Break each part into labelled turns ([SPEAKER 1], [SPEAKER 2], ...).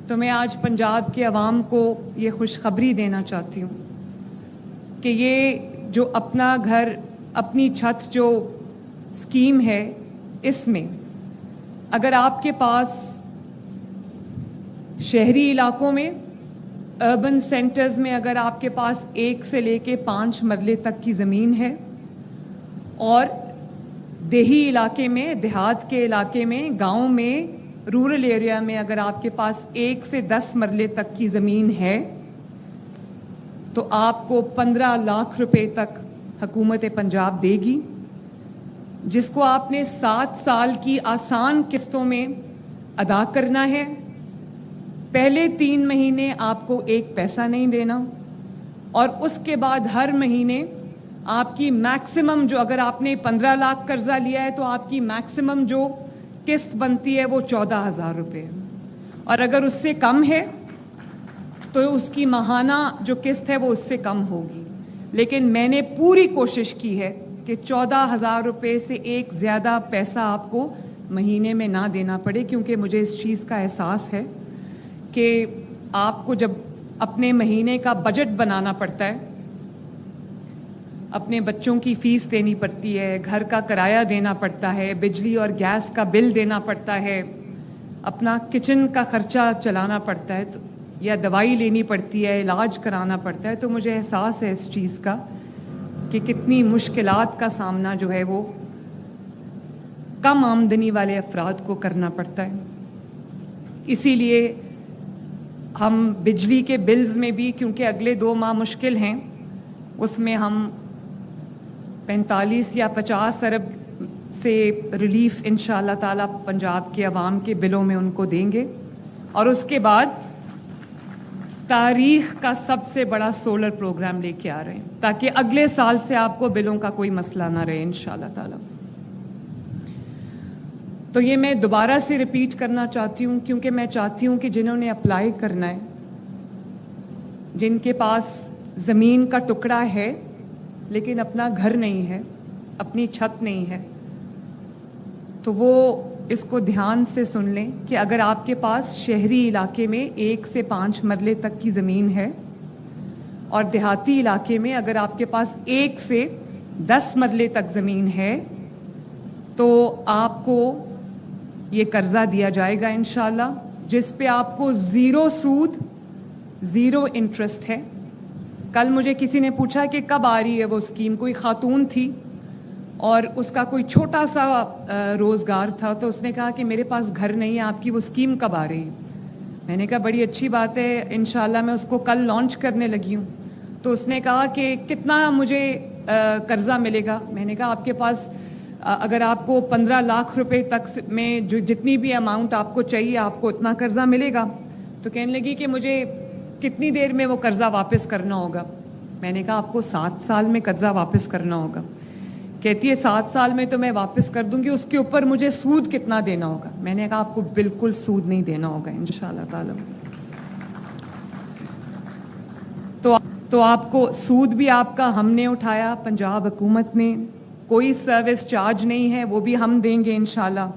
[SPEAKER 1] تو میں آج پنجاب کے عوام کو یہ خوشخبری دینا چاہتی ہوں کہ یہ جو اپنا گھر اپنی چھت جو اسکیم ہے، اس میں اگر آپ کے پاس شہری علاقوں میں، اربن سینٹرز میں اگر آپ کے پاس 1 سے لے کے 5 مرلے تک کی زمین ہے، اور دیہی علاقے میں، دیہات کے علاقے میں، گاؤں میں، رورل ایریا میں اگر آپ کے پاس 1 سے 10 مرلے تک کی زمین ہے، تو آپ کو 15 لاکھ روپے تک حکومت پنجاب دے گی، جس کو آپ نے 7 سال کی آسان قسطوں میں ادا کرنا ہے۔ پہلے 3 مہینے آپ کو 1 پیسہ نہیں دینا، اور اس کے بعد ہر مہینے آپ کی میکسیمم جو، اگر آپ نے 15 لاکھ قرضہ لیا ہے تو آپ کی میکسیمم جو قسط بنتی ہے وہ 14,000 روپے ہے، اور اگر اس سے کم ہے تو اس کی ماہانہ جو قسط ہے وہ اس سے کم ہوگی۔ لیکن میں نے پوری کوشش کی ہے کہ 14,000 روپے سے ایک زیادہ پیسہ آپ کو مہینے میں نہ دینا پڑے، کیونکہ مجھے اس چیز کا احساس ہے کہ آپ کو جب اپنے مہینے کا بجٹ بنانا پڑتا ہے، اپنے بچوں کی فیس دینی پڑتی ہے، گھر کا کرایہ دینا پڑتا ہے، بجلی اور گیس کا بل دینا پڑتا ہے، اپنا کچن کا خرچہ چلانا پڑتا ہے، یا دوائی لینی پڑتی ہے، علاج کرانا پڑتا ہے، تو مجھے احساس ہے اس چیز کا کہ کتنی مشکلات کا سامنا جو ہے وہ کم آمدنی والے افراد کو کرنا پڑتا ہے۔ اسی لیے ہم بجلی کے بلز میں بھی، کیونکہ اگلے 2 ماہ مشکل ہیں، اس میں ہم 45 یا 50 ارب سے ریلیف انشاءاللہ تعالیٰ پنجاب کے عوام کے بلوں میں ان کو دیں گے، اور اس کے بعد تاریخ کا سب سے بڑا سولر پروگرام لے کے آ رہے ہیں، تاکہ اگلے سال سے آپ کو بلوں کا کوئی مسئلہ نہ رہے انشاءاللہ تعالیٰ۔ تو یہ میں دوبارہ سے ریپیٹ کرنا چاہتی ہوں، کیونکہ میں چاہتی ہوں کہ جنہوں نے اپلائی کرنا ہے، جن کے پاس زمین کا ٹکڑا ہے لیکن اپنا گھر نہیں ہے، اپنی چھت نہیں ہے، تو وہ اس کو دھیان سے سن لیں کہ اگر آپ کے پاس شہری علاقے میں 1 سے 5 مرلے تک کی زمین ہے، اور دیہاتی علاقے میں اگر آپ کے پاس 1 سے 10 مرلے تک زمین ہے، تو آپ کو یہ قرضہ دیا جائے گا انشاءاللہ، جس پہ آپ کو 0 سود، 0 انٹرسٹ ہے۔ کل مجھے کسی نے پوچھا کہ کب آ رہی ہے وہ اسکیم، کوئی خاتون تھی اور اس کا کوئی چھوٹا سا روزگار تھا، تو اس نے کہا کہ میرے پاس گھر نہیں ہے، آپ کی وہ اسکیم کب آ رہی ہے؟ میں نے کہا بڑی اچھی بات ہے، انشاءاللہ میں اس کو کل لانچ کرنے لگی ہوں۔ تو اس نے کہا کہ کتنا مجھے قرضہ ملے گا؟ میں نے کہا آپ کے پاس اگر آپ کو 15 لاکھ روپے تک میں جو جتنی بھی اماؤنٹ آپ کو چاہیے، آپ کو اتنا قرضہ ملے گا۔ تو کہنے لگی کہ مجھے کتنی دیر میں وہ قرضہ واپس کرنا ہوگا؟ میں نے کہا آپ کو 7 سال میں قرضہ واپس کرنا ہوگا۔ کہتی ہے 7 سال میں تو میں واپس کر دوں گی، اس کے اوپر مجھے سود کتنا دینا ہوگا؟ میں نے کہا آپ کو بالکل سود نہیں دینا ہوگا انشاءاللہ تعالی۔ تو آپ کو سود بھی آپ کا ہم نے اٹھایا، پنجاب حکومت نے، کوئی سروس چارج نہیں ہے، وہ بھی ہم دیں گے انشاءاللہ،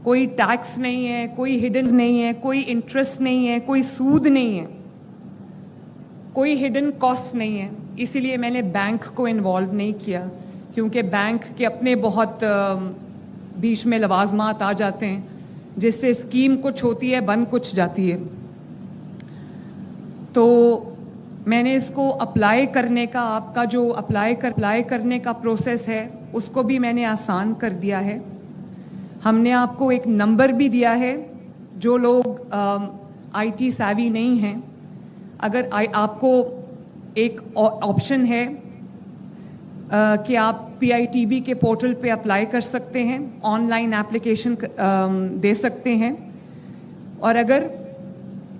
[SPEAKER 1] کوئی ٹیکس نہیں ہے، کوئی ہڈن نہیں ہے، کوئی انٹرسٹ نہیں ہے، کوئی سود نہیں ہے، کوئی ہڈن کاسٹ نہیں ہے۔ اسی لیے میں نے بینک کو انوالو نہیں کیا، کیونکہ بینک کے اپنے بہت بیچ میں لوازمات آ جاتے ہیں، جس سے اسکیم کچھ ہوتی ہے، بند کچھ جاتی ہے۔ تو میں نے اس کو اپلائی کرنے کا، آپ کا جو اپلائی کرنے کا پروسیس ہے، اس کو بھی میں نے آسان کر دیا ہے۔ ہم نے آپ کو ایک نمبر بھی دیا ہے، جو لوگ آئی ٹی سیوی نہیں ہیں، اگر آپ کو ایک آپشن ہے کہ آپ پی آئی ٹی بی کے پورٹل پہ اپلائی کر سکتے ہیں، آن لائن اپلیکیشن دے سکتے ہیں، اور اگر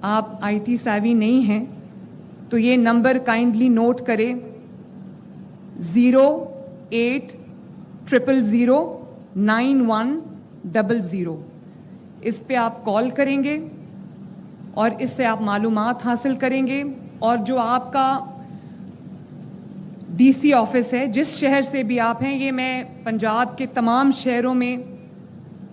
[SPEAKER 1] آپ آئی ٹی سیوی نہیں ہیں تو یہ نمبر کائنڈلی نوٹ کریں، 080009100۔ اس پہ آپ کال کریں گے اور اس سے آپ معلومات حاصل کریں گے، اور جو آپ کا ڈی سی آفس ہے، جس شہر سے بھی آپ ہیں، یہ میں پنجاب کے تمام شہروں میں